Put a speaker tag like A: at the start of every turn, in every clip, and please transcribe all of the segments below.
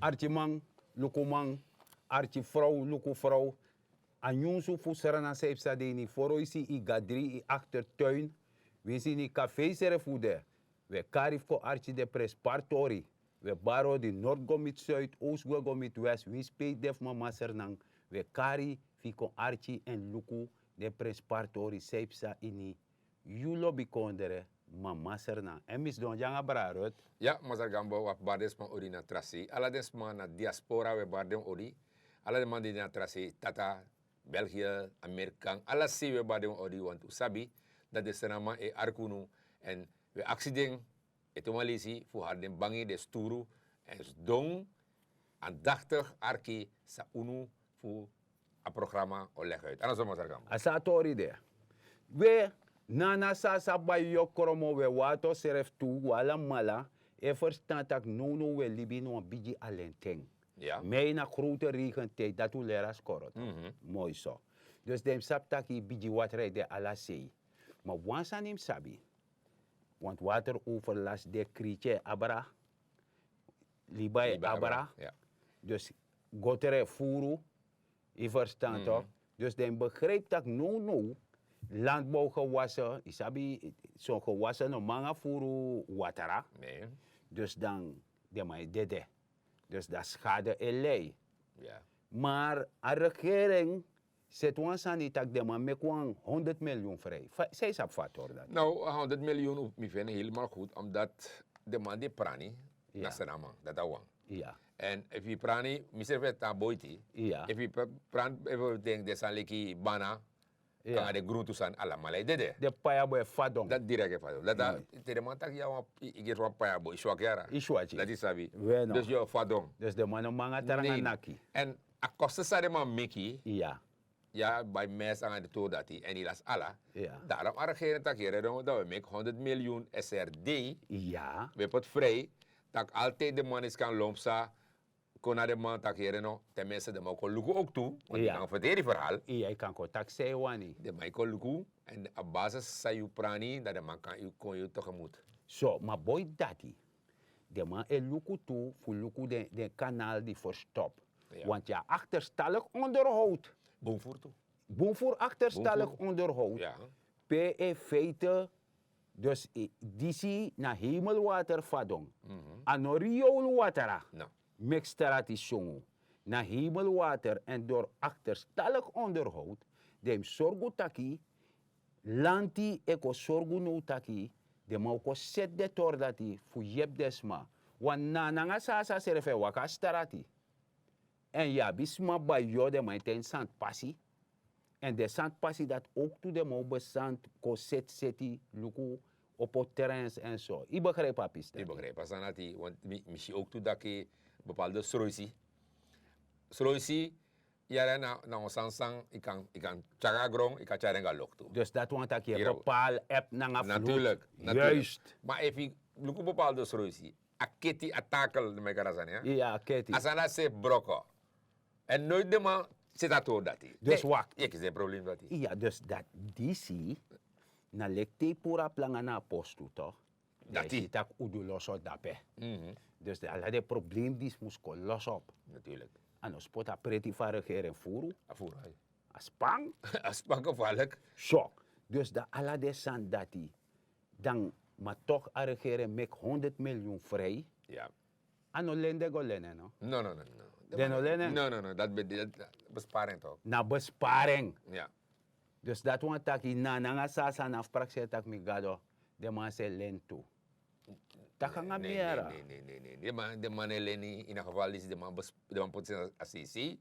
A: arti man, luku man, arti vrouw, luku vrouw. Anjunsu fusarana seipsa de ni foro isi i gadri i achtertuin. We zien i café serefude. We karif ko arti de prespartori. We baro di Noord-Gomit Zuid, Oost-Gomit West. We speed def mama sernang. We kari fiko arti en luku de prespartori seipsa ini. Yulo bikondere mama sernang. En mis don janga brarot.
B: Ja, mazar gambo wap bardes man ori na trasi. Ala des man na diaspora we bardem ori. Ala de man di na trasi tata België, Amerika, alla si we bardem ori want sabi dat de senama e arkunu en we accident etomalisi fu harden bangi de sturu en dong aandachtig arki sa unu fu a programma o leg uit. Ana zo mazar gambo.
A: Asa tori de. We nana sa bayo kromo we wato seref tu wala mala e verstaan tak no we libino bigi alenteng.
B: Ja.
A: Mij na grote regentijd dat u leraar scoort. Mooi zo. Dus dem sap taki bigi water de ala sei. Maar wans aan hem sabi. Want wateroverlast de krietje abra. Libai abra.
B: Ja.
A: Dus gotere furu. I verstaan toch? Dus dem begrijpt dat no landbouwgewassen, isabi zo'n gewassen no manga furu watera.
B: Nee.
A: Dus dan de mij dede. Dus dat schade elei.
B: Ja.
A: Maar de regering zet ons aan die tak de man met 100 miljoen vrij. Zij is factor dat.
B: Nou, 100 miljoen op me vinden helemaal goed, omdat de man die prani,
A: Ja.
B: dat is een dat awang.
A: Ja.
B: En if je prani, misal vet ta boiti.
A: Ja.
B: If je pran, even denk de saliki bana,
A: Ja.
B: kan de groente san alla malai dede.
A: De paya boy fadong.
B: Dat direct even. Dat dat de man tak ya wan ik wat paya boy swakera.
A: Iswachi.
B: Dat is sabi.
A: Bueno.
B: Dus je fadong.
A: Dus de man manga taranga naki.
B: En a koste sa de man miki,
A: Ja.
B: ja, bij mes aan de to dat en die las alla.
A: Ja.
B: Daarom arrangeren tak hier dat we make 100 miljoen SRD.
A: Ja.
B: We pot vrij dat altijd de man is kan lompsa kon naar de man tak hier no tenminste de man kon lukken ook toe want die
A: Ja.
B: kan verteren die verhaal
A: Ja, ik kan contact zeggen wani.
B: de man kon lukken en op basis sa je prani dat de man kan je kon je tegemoet.
A: So, maar boy dati. De man e luku toe voor luku de kanaal die verstop.
B: Ja.
A: Want ja, achterstallig onderhoud.
B: Boomvoer toe.
A: Boomvoer achterstallig
B: Boomvoer.
A: onderhoud.
B: Ja.
A: PE feiten, dus disi na hemelwater vadong. Ano rioolwatera.
B: Nou.
A: Mixterati songo. Na hemelwater en door achterstallig onderhoud. Dem sorgu taki. Lanti eko sorgu no taki. De mau ko set de tordati fu yep desma. Wan na nga sasa serefe waka starati. En ja, bisma bayo de mai ten sant passi. En de sant passi dat ook toe de mau besant ko set seti luku op het terrein en zo. I begrijp papis.
B: Ik begrijp als dat die want misschien ook toe dat je bepaalde sroisi ja na ons sansang ik kan chaga grong ik kan charenga lok toe.
A: Dus dat want ik je
B: Hier-
A: bepaal app na nga
B: Natuurlijk.
A: Juist.
B: Maar even luku bepaalde sroisi. Aketi atakel de megarazan ja.
A: Ja, Ketty.
B: Asana se broko. En nooit de man zit dat door dat hij.
A: Dus wacht.
B: Ik is een probleem dat hij.
A: Ja, dus dat disi na lekte pura planga na postu toch?
B: Dat die.
A: tak udu los op dape. Dus de alle de probleem die moest ko los op.
B: Natuurlijk.
A: En ons pot a pretty van regering furu.
B: Afvoer hij.
A: Aspang.
B: Als gevaarlijk.
A: Shock. Dus de alle de san dati. Dan maar toch a regering make 100 miljoen vrij.
B: Ja.
A: Ano lende go lenen no?
B: No.
A: Den olene?
B: No. Dat besparing toch?
A: Na besparing.
B: Ja.
A: Dus dat want tak na nga sasa na afspraak zet tak mi gado. De man se lento. Tak nga miera.
B: Nee. De man Eleni, in ieder geval is de man potentieel assistie.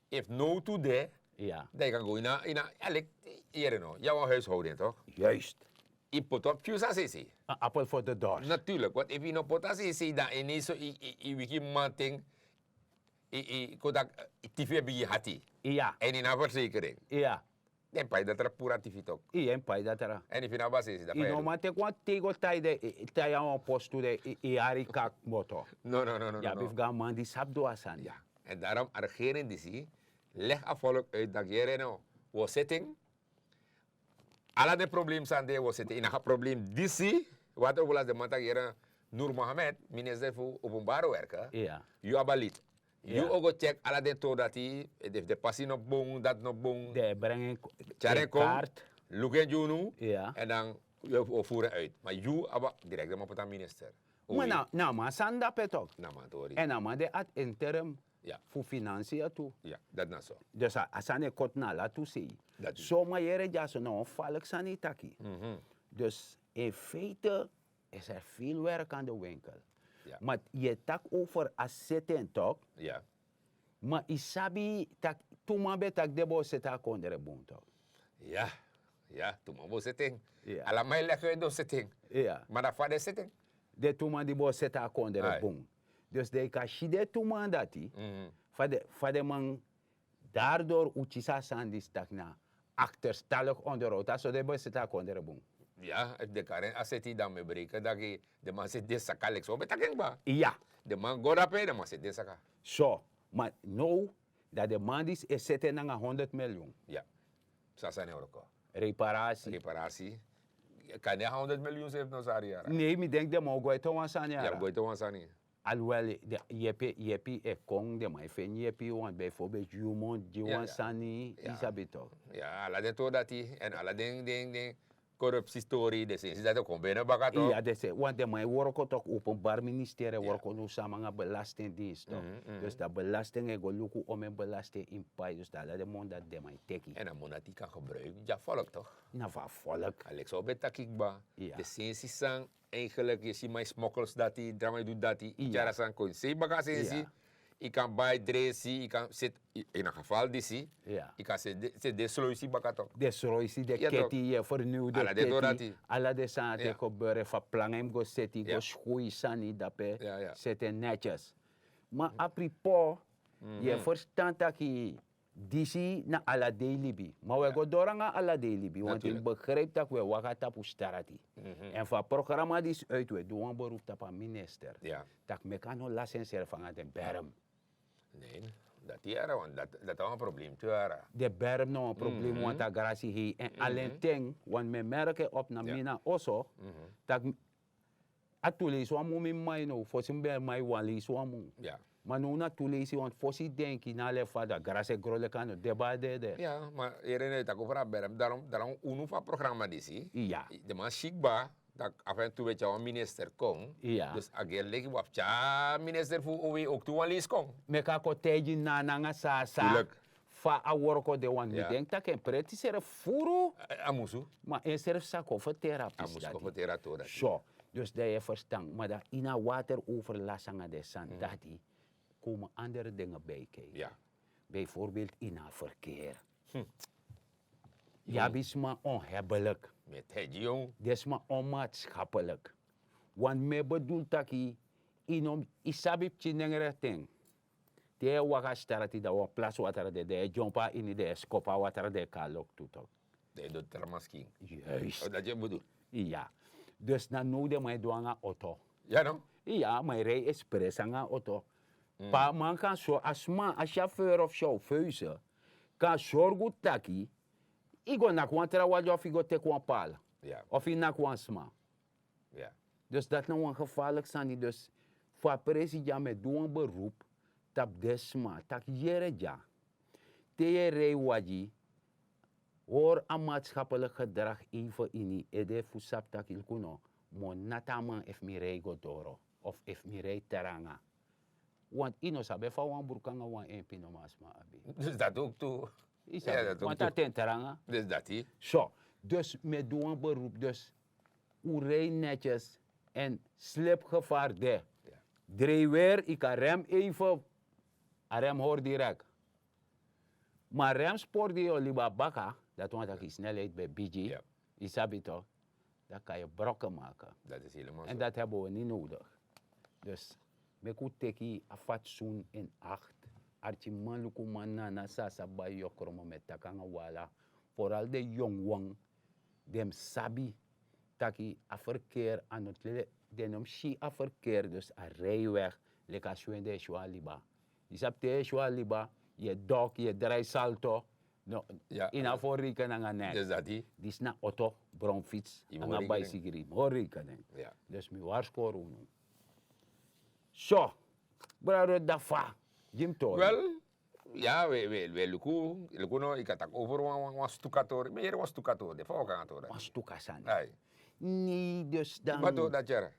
B: If no to there,
A: Ja.
B: dan kan go in eigenlijk, hier no, jouw huishouden toch?
A: Juist.
B: Je pot op fuse assistie.
A: Een appel voor de doors.
B: Natuurlijk, want if je no pot assistie, dan ineens zo, je wiki manting, kodak, TV bij je hati.
A: Ja.
B: En in een verzekering.
A: Ja.
B: Dan pa je dat er pura TV toch?
A: I en pai dat era.
B: En if je nou basis, dat pa
A: I
B: je
A: no
B: doen.
A: mate kwa tego tai de tai aan postu de i ari kak moto.
B: No.
A: Ja, bif ga man die sap do asan.
B: Ja, en daarom regering die zie, leg afvolk uit dat je no was zitting. Alle de problemen zijn daar was zitten. In een probleem die zie, wat ook wel als de man dat je Noor Mohamed, minister voor openbare werken,
A: Ja.
B: je abalit. Je
A: Ja.
B: ook check alle de to dat hij de passie op boom, dat op boom,
A: De brengen
B: Tjaren kom,
A: kaart.
B: look en Junu,
A: Ja.
B: en dan je voeren uit. Maar je aba direct op het minister.
A: Maar nou, maar sanda petok.
B: Nou, man, Tori.
A: En dan maar de ad interim
B: Ja,
A: voor financiën toe.
B: ja, dat na zo.
A: Dus als aan de kot na laten zien.
B: Dat is.
A: Zomaar jere ja zo nou valk sanitaki.
B: Mhm.
A: Dus in feite is er veel werk aan de winkel.
B: Ja.
A: Maar je tak over assetten toch,
B: Ja,
A: maar isabi tak tuma be tak debo seta kondere boom toch.
B: ja, ja, toen maar we zitten.
A: Ja.
B: Alla mij leggen we zitten.
A: Ja.
B: Maar dat vader zitten.
A: De tuma di bo seta kondere
B: Ai.
A: boom. Dus de kashide tuma dati.
B: Mhm.
A: Fade man daardoor uchisa sandi stak na achterstallig onderhoud. Dat zo de bo seta kondere boom.
B: Ja, de karen asset dan me breken dat je de man zit dit zakalik zo betekent ba.
A: Ja.
B: De man go dape, de man zit dit zakka.
A: Zo. Maar nou, dat de man is zetten naar 100 miljoen.
B: Ja. Zo zijn er ook.
A: Reparatie.
B: Reparatie. Kan je 100 miljoen zeven nog zari jaren?
A: Nee, ik denk dat we ook toch aan zijn.
B: Ja, boy, toch aan
A: Alhoewel, jepi e kong, de mij vind jepi, want bijvoorbeeld Jumon, Jiwan Sani,
B: Ja.
A: Isabi toch.
B: Ja, alla de to dat hij en alla ding corruptiestorie, de zin dat ook binnen bakat toch?
A: Ja, dat is want de mij worken toch openbaar ministerie, worken nu samen aan belastingdienst toch. Dus dat belasting, ik wil om een belasting in paai, dus dat de mond dat de mij teki.
B: En dan moet dat die kan gebruiken. Ja, volk toch?
A: Na van volk.
B: Alex, op het takikba.
A: Ja.
B: De sensie sang, eigenlijk, je ziet mijn smokkels dat hij, drama doet dat hij.
A: Ja.
B: Jara sang kon se baga sensie.
A: Ja.
B: Ik kan bij dresi, ik kan zit in een geval die zie.
A: Ja.
B: Ik kan se de solutie baga toch?
A: De sroisi, de
B: Ja, toch.
A: keti, vernieuwde
B: Alla de dorati.
A: keti. Alla de sante
B: Ja.
A: gebeuren, verplangen go seti,
B: Ja.
A: go schoei sani dape,
B: Ja, ja.
A: zitten netjes. Maar apripo, je verstand dat je disi na alla delibi. Maar we go doranga alla delibi, want ik
B: Natuurlijk.
A: begrijp dat we wakata pustarati. En van programma is uit, we doen een beroep op een minister.
B: Ja.
A: Dat me kan no licenseren van de berm.
B: Nee, dat jara, want dat is een probleem te jara.
A: De berm no een probleem, want dat gratie hier. En alleen ding, want me merken op na
B: Ja.
A: mina also, dat atule zo amu mi mai no, fosim be mai wali zo amu.
B: Ja.
A: Maar nu na tule si, want fosi denki na le fada, grazie grole kano, deba de.
B: Ja, maar iedereen heeft ook over berm. Daarom uno van programma die zie.
A: Ja.
B: De man schikbaar, dat af en toe weet je een minister komt.
A: Ja.
B: Dus eigenlijk wat ja minister voor OE ook toe aan lees komt.
A: Me ka ko teji na nanga sa.
B: Tuurlijk.
A: Fa a worko de wan.
B: Ja.
A: Mi denk dat ken preti sere furu,
B: Amusu.
A: maar in serf sako voor therapie.
B: Amusu of terato dat.
A: Zo, dus dat je verstand. Maar dat in a water overlassingen de san, dat die komen andere dingen bij kijken.
B: Ja.
A: Bijvoorbeeld in a verkeer. Ja, is maar onhebbelijk.
B: Met het jong.
A: Dat is maar onmaatschappelijk. Want me bedoelt dat je inom isabip chinengere ting. Te waka starati da wa plus water de jumpa in de skopa water de kalok tutok.
B: Dat doet er misschien.
A: Juist.
B: Dat je bedoelt.
A: Ja. Dus na nu de mij doanga auto.
B: Ja, no?
A: Ja, maar rij express aan een auto. Pa man kan zo, als chauffeur of chauffeuse, kan zorgen dat ik go na kwantra wat of ik go te kwan paal.
B: Ja.
A: Of ik na kwan sma.
B: Ja.
A: Dus dat nou een gevaarlijk zijn. Dus voor president met doen een beroep, tap desma, tak jere ja. Te je rij waji, hoor aan maatschappelijk gedrag even in die ede fusap tak ilkuno, mon nataman ef mi rij godoro, of ef mi rij teranga. Want ino sabe fa wan burkanga wan empino masma abi.
B: Dus dat ook toe.
A: Isa,
B: Ja, dat ook
A: want
B: toe.
A: dat ten teranga.
B: Dus dat hij.
A: Zo, dus met doen een beroep, dus hoe rij netjes en slipgevaar de.
B: Ja.
A: Draai weer, ik kan rem even, a rem hoor direct. Maar remspoor die je liever bakken, dat want dat je snelheid bij BG,
B: Ja.
A: isabi toch, dat kan je brokken maken.
B: Dat is helemaal
A: En
B: zo.
A: dat hebben we niet nodig. Dus, me goed teki a fatsoen in acht. Archie man luku man na sasa bij jokromo met takanga wala. Vooral de jongwang, dem sabi, taki a verkeer aan het lele, denom shi a verkeer, dus a rijweg, leka de shua liba. Je hebt de shua liba, je dok, je draai salto, no,
B: Ja.
A: in a voorreken aan een nek.
B: Dus dat hij.
A: Dis na auto, bronfiets,
B: Je
A: aan
B: moet
A: een
B: rekening.
A: bicycle, hoor rekening.
B: Ja.
A: Dus mi waarschuwen. Zo, brother Dafa, Jim Toy.
B: Wel, ja, we luku no, ik had het over een stucator. Ben je een stucator? De volk aan het
A: Was toekasan.
B: Ai.
A: Nee, dus
B: Jimato
A: dan...
B: dat jaren.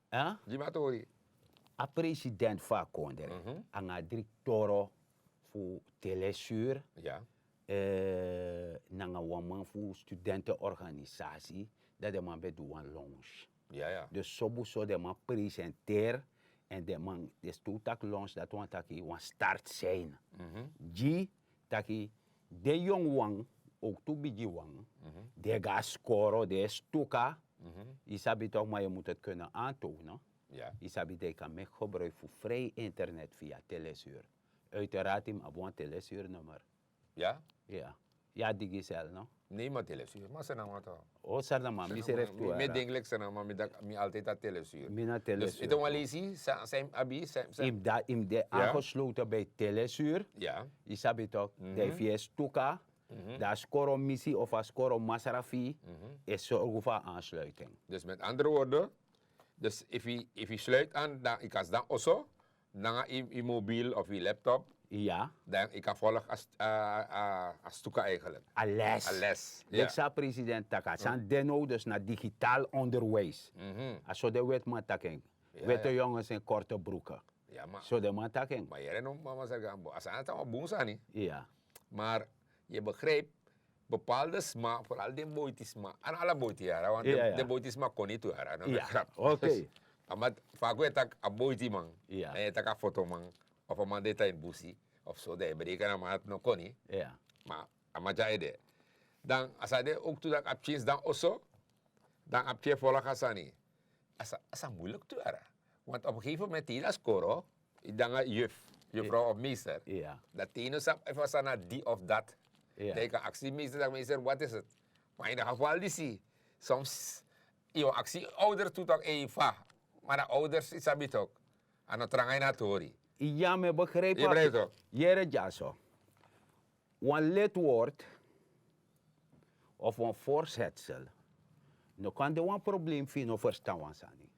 A: Huh?
B: Jimato.
A: A president van Kondere, aan a directeur voor Telesur,
B: Ja.
A: nanga waman voor studentenorganisatie, dat de man bij doen een lounge.
B: Ja, ja.
A: Dus zo de man presenteer en de man de stoeltak lounge dat want taki wan start zijn. Ji taki de jong wang ook toe bigi wang, de ga scoren, de stuka, isabi toch maar je moet het kunnen aantonen.
B: Ja.
A: Isabi de kan me gebruiken voor vrij internet via Telesur. Uiteraard hem op een Telesur nummer.
B: Ja?
A: Ja. Ja, digisel, no?
B: Nee, maar telesuur. Maar ze namen toch.
A: O, sarda mi se ref tu
B: Met denkelijk ze namen, mi altijd dat telesuur.
A: Mina
B: Dus
A: Telesur.
B: het wel lezen, zijn abi,
A: Im de aangesloten bij Telesur.
B: Ja.
A: Isabi toch, de via stuka, daar score missie of a score masarafi, is zorgen voor aansluiting.
B: Dus met andere woorden, dus if je sluit aan, dan ik kan dan also, dan je mobiel of je laptop,
A: Ja,
B: dan ik kan volgen als stukken eigenlijk.
A: a les.
B: Een les.
A: Ik sa president taka, san deno dus naar digitaal onderwijs. Als de wet man taking. Wet de jongens in korte broeken.
B: Ja, maar,
A: Zo de man taking.
B: maar jij nog mama zeggen, als aan het allemaal boem zijn niet.
A: Ja.
B: Maar je begrijpt, bepaalde sma, vooral de boitisma, en alle boitiara, want
A: Ja, ja.
B: de boitisma kon niet toe, dat is
A: Ja,
B: grap.
A: oké.
B: Maar vaak weet ik een boiti man,
A: Ja.
B: en je tak een foto man, of een man deta in busi, of zo, dat je berekenen, maar het nog kon niet.
A: Ja.
B: Maar amaja ide. Dan als hij ook toe dat abchins dan also, dan abche volg asani. Asa moeilijk te ara. Want op een gegeven moment die dat scoren, dan een juffrouw of meester.
A: Ja.
B: Dat ene sap even sana die of dat.
A: Ja.
B: Dat kan actie meester dat meester wat is het? Maar in ieder geval die zie. Soms je actie ouder toe toch even. Maar de ouders is dat ook. En dan trang je naar tori.
A: Ja, me begrijp
B: Je begrijpt toch?
A: Jere jaso. Een lidwoord of een voorzetsel. No kan de een probleem vinden of verstaan sani.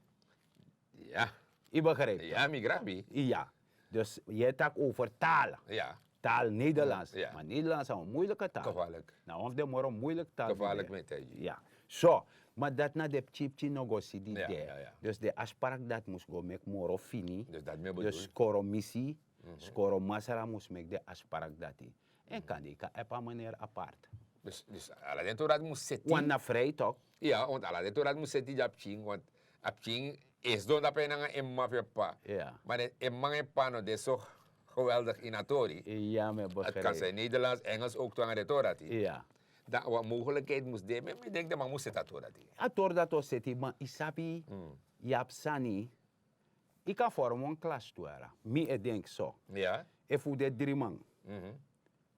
B: Ja.
A: Je begrijpt?
B: Ja, migrabi.
A: Ja. Dus je hebt het over talen.
B: Ja.
A: Taal Nederlands.
B: Ja.
A: Maar Nederlands is een moeilijke taal.
B: Gevaarlijk.
A: Nou, of de maar een moeilijke taal.
B: Gevaarlijk
A: die
B: met
A: de-
B: je.
A: Ja. Zo. Maar dat na de chipchi nog eens die
B: Ja,
A: there.
B: ja, ja.
A: Dus de afspraak dat moest go make more fini.
B: Dus dat me bedoel.
A: Dus skoro missie, skoro masara moest make de afspraak dat die. En kan die op een manier apart.
B: Dus Aladdin to dat moest zitten.
A: Want na vrij toch?
B: Ja, want Aladdin to dat moest zitten op ching, want op ching is door dat bijna een mafia pa.
A: Ja.
B: Maar een man pa no de zo geweldig in Atori.
A: Ja, me
B: Het kan
A: begrijp.
B: zijn Nederlands, Engels ook toe aan de Torati.
A: Ja.
B: Dat wat mogelijkheid moest nemen, ik denk dat man moest zitten Torati.
A: Ator dat was het, maar isabi, yapsani, ik kan vormen een klas tuara. Mi denk zo.
B: Ja?
A: E fu de 3 man.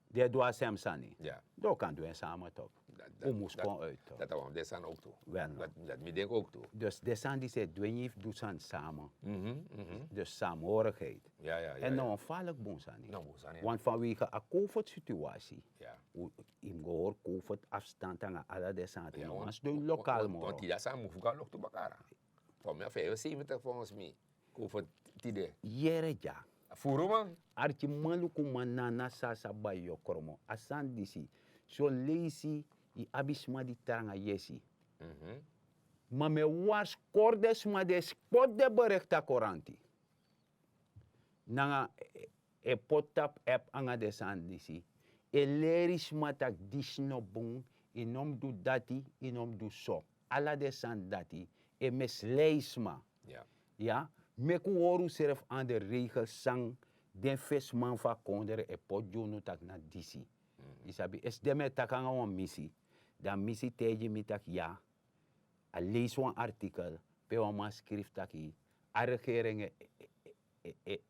A: De doa sem sani.
B: Ja.
A: Do kan doen samen toch. O moest gewoon uit toch.
B: Dat we dat ook toe.
A: Wel.
B: Dat me denk ook toe.
A: Dus de san die zegt, doen je doet san samen. Dus samenhorigheid.
B: Ja, ja, ja.
A: En nou een vaarlijk bon sani.
B: Nou, moest aan, ja.
A: Want vanwege een COVID-situatie,
B: Ja.
A: im gehoor COVID-afstand aan alle de santen.
B: Ja,
A: Nou, als doen lokaal
B: Want
A: moro.
B: die dat samen hoeven gaan nog te bakara. Voor mij 75 volgens mij. Over het idee.
A: Jere ja.
B: Voeren man.
A: Arti maluku manana sasa bayo kromo. Asan disi. So leisi i abisma di taranga yesi. Maar me was kordes maar de spot de berichta koranti. Nanga e potap app anga de sandisi. E leris matak disno bung. Inom du dati, inom du so. Ala de san dati. E mes leisma.
B: Ja.
A: Ja. Meku horu serf aan de regels sang. Den fesman van kondere e pot jono tak na disi. Isabi, es deme takanga wan missie. Dan missie teji mi tak ja. A lees wan artikel, pe wan man schrift taki. A regering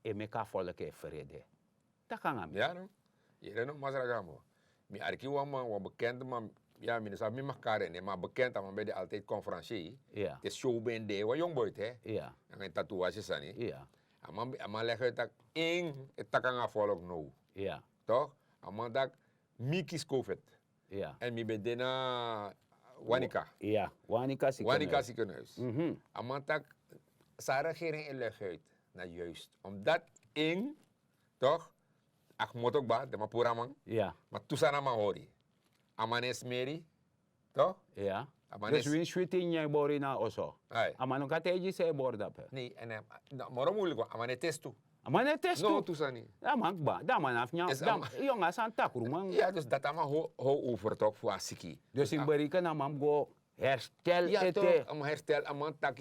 A: e meka volk e vrede. Takanga mi.
B: Ja, no. Je nog maar gamo. Mi arki wa bekend man. Ja, mi sa mi makare ne, maar bekend man bij de altijd conferentie.
A: Ja.
B: De show ben de wa jong boy hè.
A: Ja.
B: En een tatoeage sani.
A: Ja.
B: Ama leggen tak één het takanga volk no.
A: Ja.
B: Toch? Ama dat mi kies COVID.
A: Ja.
B: En mi ben na Wanika.
A: Ja. Wanika
B: Wanika ziekenhuis. Ama tak sa regering in leg uit. na juist. Omdat toch, ak motok ba, de mapura man,
A: Ja,
B: maar tusana man hori. Amanes meri, toch?
A: ja.
B: Amanes,
A: Dus win sweetie jij bori na oso.
B: ay,
A: Amano kateji se borda pe.
B: nee, en moro moeilijk, want amane testu.
A: Amane testu.
B: No, tusani.
A: Ja man ba, da man af nya,
B: Is
A: da
B: ama-
A: jonga san takru man.
B: Ja, dus dat allemaal ho over toch voor asiki.
A: Dus in berika na mam go herstel
B: Ja, toch,
A: ete.
B: am herstel, amman tak,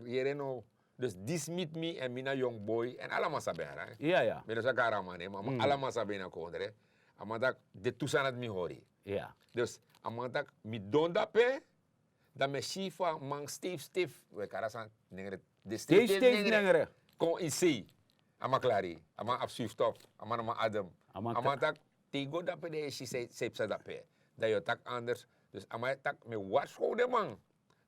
B: yereno. Dus dis meet me en mina young boy en allemaal sabera.
A: Ja, ja.
B: Menos a cara man, maar allemaal sabena kondre. Amman tak de tusanat mi hori.
A: Ja.
B: Dus amman tak mi don dape, dan me shifa man Steve, we karasan nengre. De
A: Steeds nengere.
B: Kon in see. Ama klari, ama absuiftop, ama nama Adam.
A: Ama
B: Ama tak tigo dape de si sepsa dape. Dat je tak anders. Dus ama tak me warschool de man.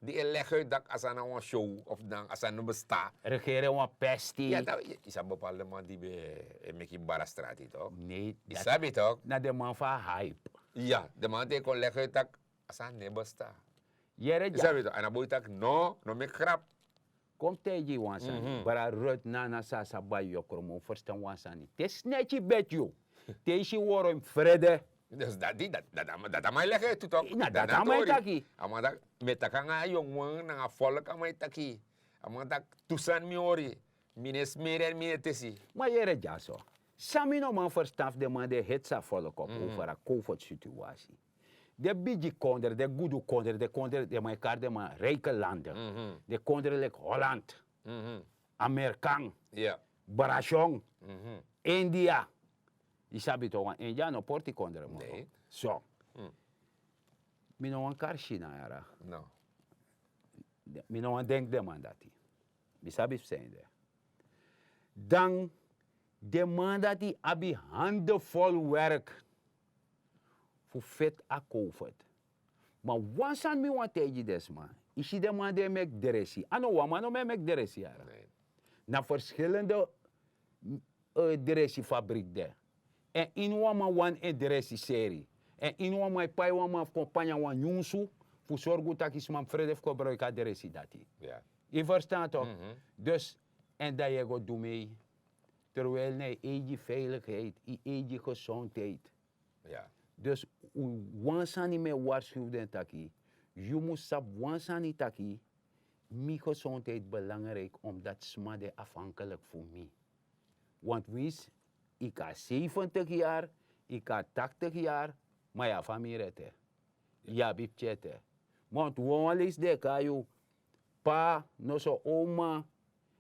B: Die leg uit dat als aan een show of dan als aan een besta.
A: Regeren wa pesti.
B: Ja, dat is een bepaalde man die bij Mickey Barastrati toch?
A: Nee,
B: Je
A: dat
B: sabi toch?
A: na de man van hype.
B: Ja, de man die kon leggen uit dat als aan een besta.
A: Jere
B: Je
A: ja.
B: sabi toch? En dan boeit tak no me grap.
A: Kom teji wansani. Bara rut nana sasa ba yokromo verstaan wansani. Tes netje bet you. Teji worum vrede.
B: Dus dat amai leggen uit toch?
A: Na, dat amai taki.
B: Ama dat met tak nga jongen na volk amai taki. Ama dat tusan mi ori. Mines meer en meer tesi.
A: Maar jere ja zo. Sami no man verstaaf de man de hetsa volk op over a comfort situatie. De bigi konder, de goede konder, de konder de man kar de man rijke landen. De konder like Holland, Amerikaan,
B: Ja.
A: Barashong, India. Je sabi toch, want India no porti konder man.
B: Nee.
A: Zo. Mi no wan kar China yara.
B: No.
A: Mi no wan denk de man dati. Mi sabi zijn de. Dan de man dati abi handevol werk. Voor vet a COVID. Maar wansan mi wan teji des man. Isi de man de mek deresi. Ano wa man no me mek deresi yara.
B: Nee.
A: Na verschillende fabriek de. En in wama wan deresi serie. En in wama pai wama compagnia wan yunsu. Voor zorgen dat is man vrede of gebruik deresi dati.
B: Ja.
A: Je verstaat toch? Dus, en dat je gaat doen mee. Terwijl nee, je veiligheid, je gezondheid.
B: Ja.
A: Dus, wansani me waarschuwden taki. Je moet sap wansani taki. Mijn gezondheid belangrijk, omdat smade afhankelijk voor mij. Want wees, ik heb 70 jaar, ik heb 80 jaar, maar ja, familie rete. Ja, bipchete. Want wanneer de kayu, pa, no so oma,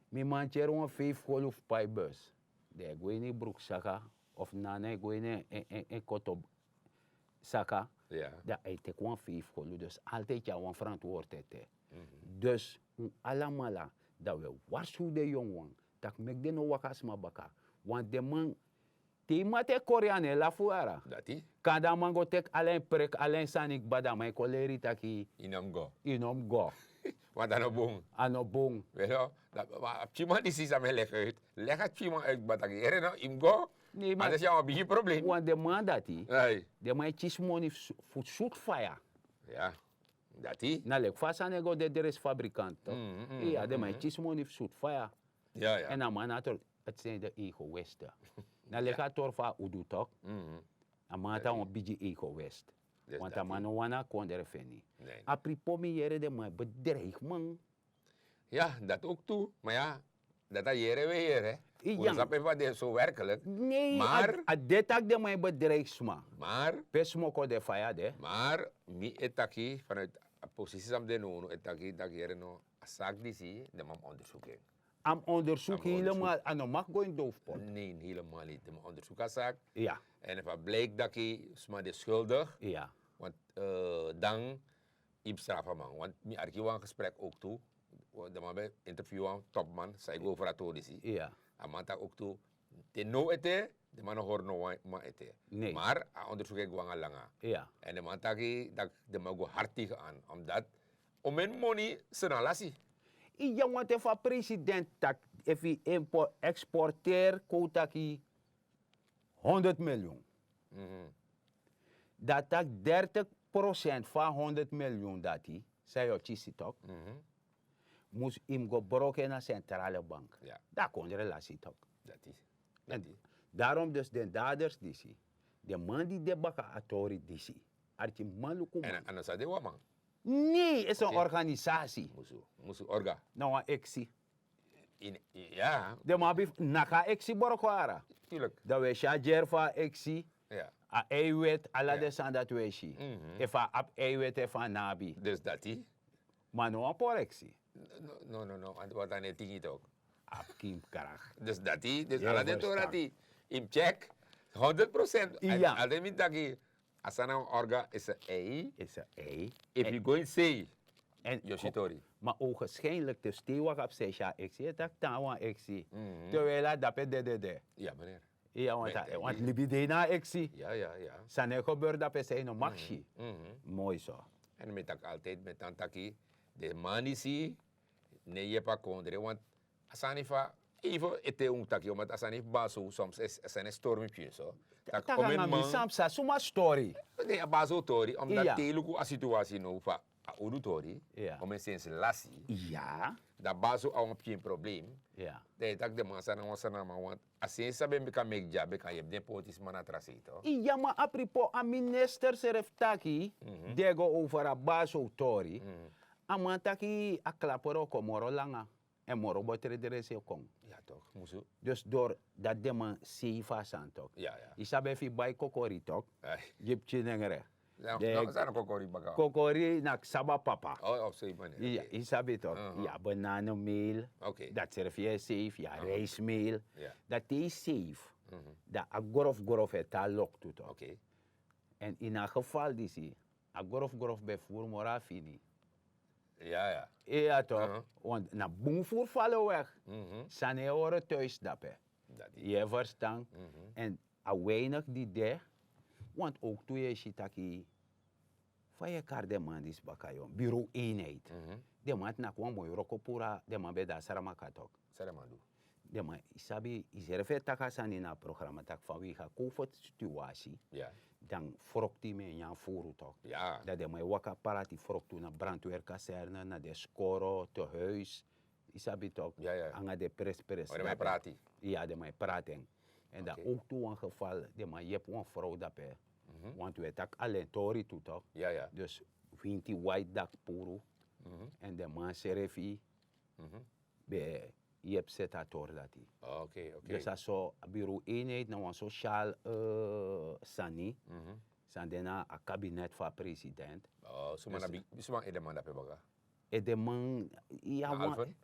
A: mi mancher een 5 golf pai bus. De goeie broek saka, of nane goeie en koto saka.
B: Ja.
A: Dat hij te kwam 5 golf, dus altijd ja, wan verantwoordheid. Dus, allemaal, dat we waarschuwen de jongen, dat mek de no wakas ma baka. Want de man, die mate Koreane la fuara.
B: Dati?
A: Kada man go tek alleen prek, alleen sanik bada, maar koleri taki
B: Inam go.
A: inom go.
B: Want dan op boom.
A: Ano bong.
B: Weet je wel? Maar chima die is aan mij leggen uit. Leg het chima uit bataki. Ere no, im go.
A: Nee,
B: Maar dat is jouw beetje probleem.
A: Want de man dati,
B: Nee.
A: de man chismoni voor shoot fire.
B: Ja. Dati?
A: Na lek fasa nego de deres fabrikant. Ja, de man chismoni shoot fire.
B: Ja, ja.
A: En dan man ator, het zijn de ego-westen. Na lek ator fa udu tok. A man ta on biji ego-west.
B: Dus
A: Want
B: dat
A: a man no wana kondere feni.
B: Nee.
A: A pripomi jere de man bedreig man.
B: Ja, dat ook toe. Maar ja, dat dat jere weer, hè.
A: Ja.
B: Hoe snap je wat dit zo werkelijk?
A: Nee,
B: Maar-
A: a detak de man bedreigsma.
B: Maar,
A: Pesmoko de faya de.
B: mi etaki, vanuit de positie van de nono, etaki, dat jere no, a zaak die zie, de man onderzoeken.
A: Am onderzoek
B: Am onderzoek.
A: helemaal, ano mag go in doofpot.
B: Nee, helemaal niet. De man onderzoekt a zaak.
A: Ja,
B: En als het blijkt dat hij is schuldig,
A: ja,
B: want dan ik straffen man. Want mi archief een gesprek ook toe. De man bij interview een topman, zei ik over het auditie.
A: ja.
B: En man tak ook toe. De no ete, de man hoort no ma ete.
A: Nee.
B: Maar onderzoek ik wel langa.
A: Ja.
B: En de man tak dat de man go hard tegen aan, omdat om mijn money se na lasi.
A: Ja, want if a president tak, if hij exporteer quota ki 100 miljoen. Dat tak 30% van 100 miljoen dat hij, zei je chisi toch? moest hem go broken naar centrale bank.
B: Ja,
A: Daar kon de relatie toch.
B: dat is.
A: En daarom dus de daders die zie. De man die de baka atori die zie. Archie maluku man.
B: En dan zei de man.
A: Nee, is een
B: Oké.
A: organisatie.
B: Musu orga.
A: Nou, een exie.
B: Ja,
A: De man heeft naka exie borkwara.
B: tuurlijk.
A: Dat we shajerfa exie.
B: Ja.
A: A eiwit, ala
B: Ja.
A: de sanda tweeshi.
B: Mhm.
A: Efa ap eiwit efa nabi.
B: Dus dat die.
A: Maar no por exie.
B: No. En wat dan het ding ook.
A: Ap kim karach.
B: Dus dat die. Dus
A: Ja,
B: alle de
A: verstaan.
B: dat die. In check. 100%.
A: Ja.
B: Al de mitaki. Asana orga is een ei.
A: Is een ei.
B: If you go and say.
A: En
B: Yoshitori.
A: maar ogenschijnlijk de stewak op zich ja exie. Dat tawa exie.
B: Mhm.
A: Terwijl dat dapet de.
B: Ja, meneer.
A: Ja,
B: Met-
A: want libidena exie.
B: Ja.
A: Sane gebeurt dat per se no maxi.
B: Mhm.
A: Mooi zo.
B: En met tak altijd met tantaki. De man is hier. Nee, je pa kondre. Want asanifa. Even ete untaki. Want asanifa baso soms is een stormpje zo. Tak
A: Tak
B: om
A: nga
B: een
A: mi
B: man.
A: samsa suma story.
B: Nee, baso tori. Omdat
A: Ja.
B: teluku a situatie no fa. A udu tori.
A: Ja.
B: Om een sens lassie.
A: Ja.
B: Dat baso a een probleem.
A: Ja.
B: Dat tak de man sana wasana ma want. Asen sabe me kan make job. Kan je den potis man atrasito.
A: Ja, maar apripo a minister seref taki. Dego over a baso tori. A taki a klaporo komoro langa. En moro botere de se kong.
B: Ja toch. Musu.
A: Dus door dat de man siifa san tok.
B: Ja.
A: Isabe fi bay kokori tok.
B: Ay.
A: Jip chinengere.
B: Nou, zijn kokori baga.
A: Kokori nak saba papa.
B: Oh, op zo'n manier.
A: Ja,
B: Oké.
A: isabe toch. Ja, bananenmeel.
B: Oké.
A: Dat serf je safe. Ja, rijstmeel.
B: Ja.
A: Dat is safe. Dat a gorof het al lok toe toch.
B: Oké.
A: En in een geval die zie, a gorof bij voer mora fini.
B: Ja.
A: Ja toch, want na boemvoer vallen weg.
B: Mhm.
A: Sane horen thuis dappen.
B: Dat is.
A: Je verstaan. En a weinig die daar, want ook toen je ziet dat je van je kaart de man is bakayon, bureau eenheid. De man na kwam mooi rokopura, de man bij daar saramakatok.
B: Saramandu.
A: De man isabi is er veel takasan in het programma tak vanwege COVID situatie.
B: Ja.
A: Dan frokti me yan furu toch.
B: Ja.
A: Dat de mij waka parati froktu na brandweerkazerne, naar de skoro, te huis. Isabi toch.
B: Ja.
A: Anga de pres.
B: Maar de mij prati.
A: Ja, de mij praten. En dat
B: Oké.
A: ook toe een geval, de mij je hebt een vrouw dat pe. Want we tak alleen tori toe toch.
B: Ja.
A: Dus vinti white dak puru. En de man serefi. Be je hebt zet dat tor dat die.
B: Oké.
A: Dus dat zo bureau eenheid, nou een sociaal sani. Zijn daarna een kabinet van president.
B: Oh, suma ede man dape baga.
A: En de man, ja,
B: Na Alphen?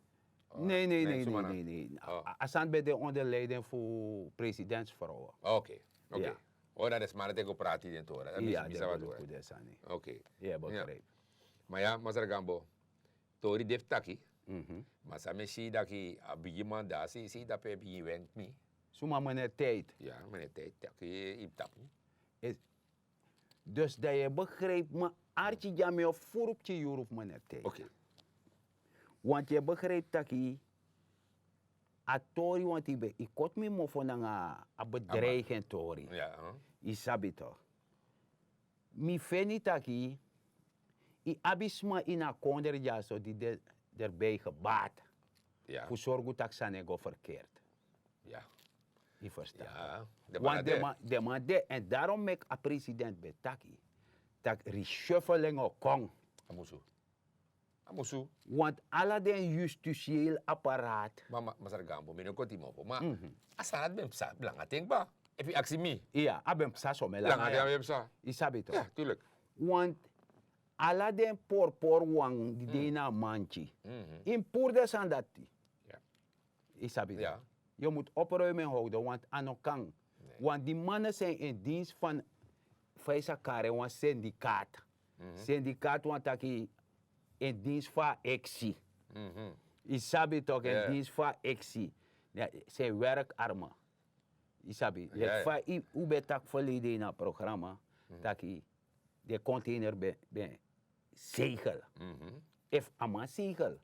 A: Nee.
B: Oh.
A: Asan bij de onderleiding voor presidentsvrouwen.
B: Oké.
A: Ja.
B: Oh, dat is maar dat ik prati den tora. Dat
A: Ja,
B: is
A: dat
B: wat
A: bedoel
B: hoor.
A: ik de sani.
B: Oké.
A: Ja, begrijp.
B: Maar ja, Mazar Gambo. Tori def taki.
A: Mhm.
B: Maar sa me si daki a bigi man da si dape bigi wenk mi.
A: Suma meneer tijd.
B: Ja, meneer tijd. Taki ip tap.
A: Dus dat je begrijpt, maar Archie Jamie of vooropje Europe meneer tijd.
B: Oké.
A: Want je begrijpt dat je a tori, want ik kot me mo van een bedreiging tori.
B: Ja.
A: Isabi toch. Mi feni taki, i abisma in a konder ja so die erbij gebaat.
B: Ja.
A: Voor zorgen dat ze nego verkeerd.
B: Ja.
A: Je verstaat.
B: Ja.
A: Want de man de, en daarom mek a president betaki. Dat reshuffling o kong.
B: Amusu.
A: Want alle den justitieel apparaat.
B: Maar Mazar Gambo, mino koti mopo. Maar asanat bem sa, belanga ting ba? If you ask me,
A: Ja, abem sa so me
B: belanga
A: la.
B: bem sa.
A: Isabi toch.
B: Ja, tuurlijk.
A: Want alle den por wang die dena manchi. In poerde san dat die.
B: Ja.
A: Isabi toch.
B: Ja.
A: Je moet opruimen houden, want anokang.
B: Nee.
A: Want die mannen zijn in dienst van Faisa Kare, een syndicaat. Syndicaat, want dat in dienst van EXI. Isabi toch, in
B: Ja.
A: dienst van EXI. Ja, zijn werkarmen. Isabi.
B: Ja, ja.
A: Van u bent ook verleden in het programma, dat de container ben zegel. If ama zegel.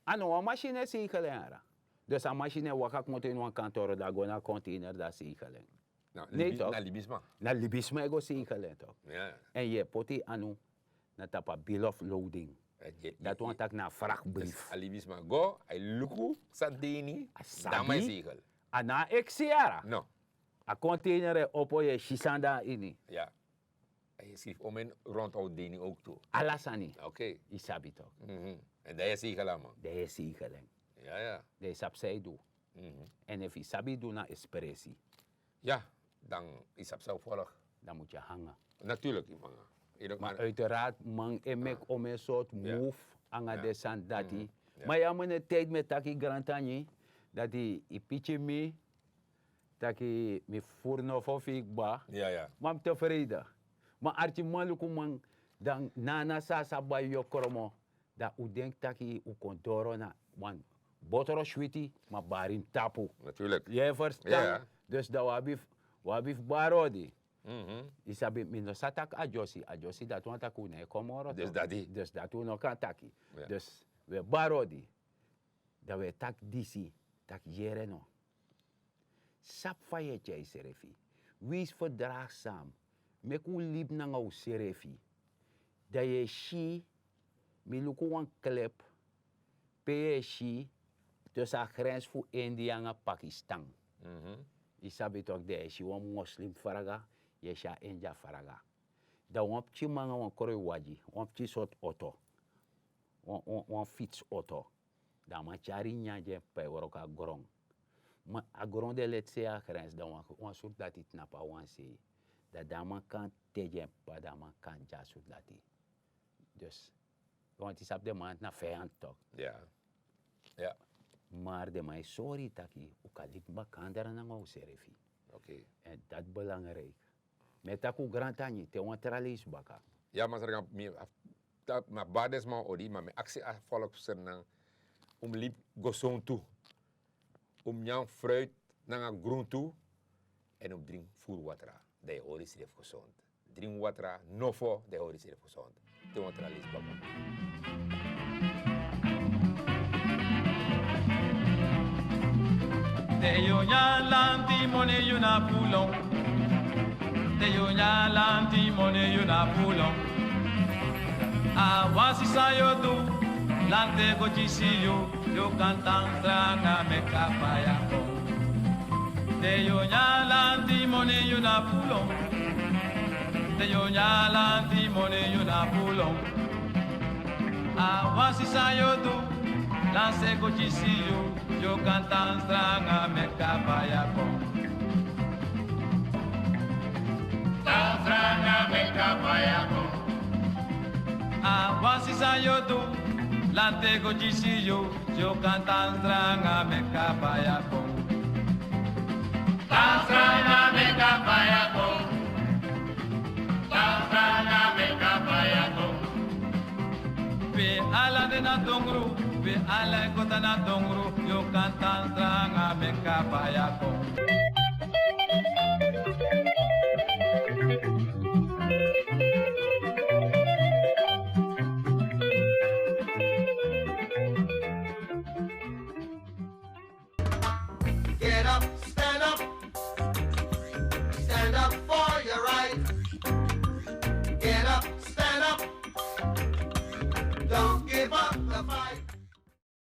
A: Ano, een machine zegel era. Dus een machine wakak moet in een kantoor, dat go naar container, dat zegelen.
B: Nou,
A: Nee, toch?
B: Na libisma.
A: Na libisma ego zegelen toch.
B: Ja.
A: En je poti anu, na tapa bill of loading. Dat want tak na vrachtbrief.
B: Alibis maar go, ay luku sa dini,
A: Asabi?
B: damay sigel.
A: Ana exiara.
B: No,
A: A container opo ye shisanda ini.
B: ja. Hij schreef om en rondom dini ook toe.
A: Alasani.
B: Oké.
A: Isabi toch.
B: En dat is sigel, man.
A: De is igeleng.
B: Ja, ja.
A: De sap say do. En if isabi do na expressie,
B: Ja, dan is het zo volg.
A: dan moet je hangen.
B: Natuurlijk, man.
A: Maar uiteraard, man, emek om een soort move aan
B: Ja.
A: de sand dat hij.
B: Ja.
A: Maar ja, mijn tijd met taki grantani, dat hij ipiche me, dat hij me furno of ik ba,
B: Ja, ja.
A: maar ik tevreden. Maar arti maluku man, dan nana sasa ba yo kromo, dat u denkt dat hij u kon na, man, botoro shwiti, maar barim tapu.
B: Natuurlijk.
A: Je verstaan?
B: Ja.
A: Dus dat wabif barodi.
B: Mhm.
A: Isabi mino satak ajosi dat want aku ne komoro.
B: Dus dat die.
A: Dus dat we nog kan taki.
B: Ja.
A: Dus we barodi. Dat we tak disi, tak jere no. Sap faye jay serefi. Wees verdraagzaam. Meku liep na ngau serefi. Dat je shi, miluku wan klep, peye shi, tussen grens voor India en Pakistan. Isabi toch de shi wan moslim faraga. Yesha India faraga. Da wan pchi manga wan kore waji, wan pchi sot auto. Wan fiets auto. Da man chari nyaje pe woroka grong. Ma a grong de letse a grens da wan sur dati tnapa wan se. Da man kan teje pa da man kan ja sur dati. Dus want isap de man na vijand toch.
B: Ja. Ja.
A: Maar de man sorry taki ukalik bakandara na ngau serefi.
B: Oké.
A: En dat belangrijk. Met aku grantani te wantralis baka.
B: Ja, maar zeg maar bades man odi, maar mijn actie volk zijn liep gozoon toe. Nyang fruit naar groen toe en drink voerwater. Dat je ori zelf gezond. Drink water, nofo, dat je ori zelf gezond. Te wantralis baka.
C: Te yo lanti mone yuna pulong. Te yo lanti mone yuna pulong. A wasi sa yo do, lante go chisi yo cantan tranga me kapaya ko. Te yo lanti mone yuna pulong. Te yo lanti mone yuna pulong. A wasi sa yo do, lante go chisi yo cantan stranga me kapaya ko. Stranga me kapaya ko. A wasi sa yo do, lante go chisi yo cantan stranga me kapaya ko. Stranga me kapaya ko. Stranga me kapaya ko. Be ala de na tongru, be ala kota na tongru, yo cantan stranga me kapaya ko.
D: Get up.